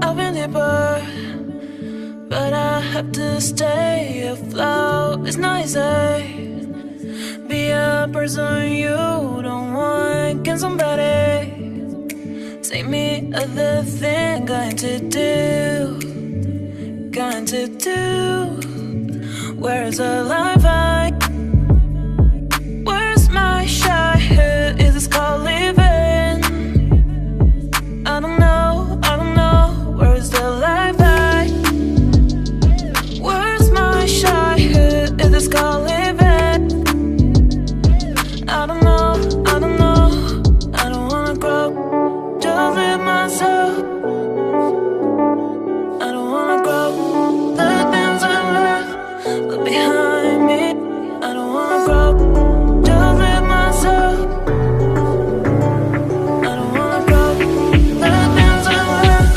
I've been deeper, but I have to stay afloat. It's not easy. Be a person you don't want. Can somebody say me other thing? Going to do, going to do. Where's the life I? Where's my childhood? Is this called living? I don't know, I don't know. Where's the life I? Where's my childhood? Is this called living? I don't know, I don't know. I don't wanna grow, just live myself. I don't wanna grow, the things I left behind me. I don't wanna grow, just live myself. I don't wanna grow, the things I left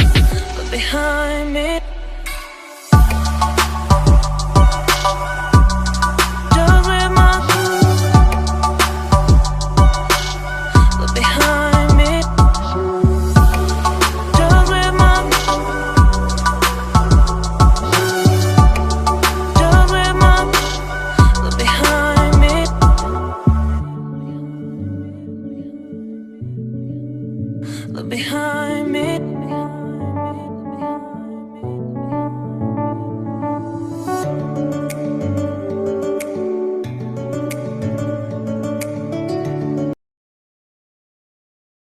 behind me. Just live behind me. Just live behind me. Look behind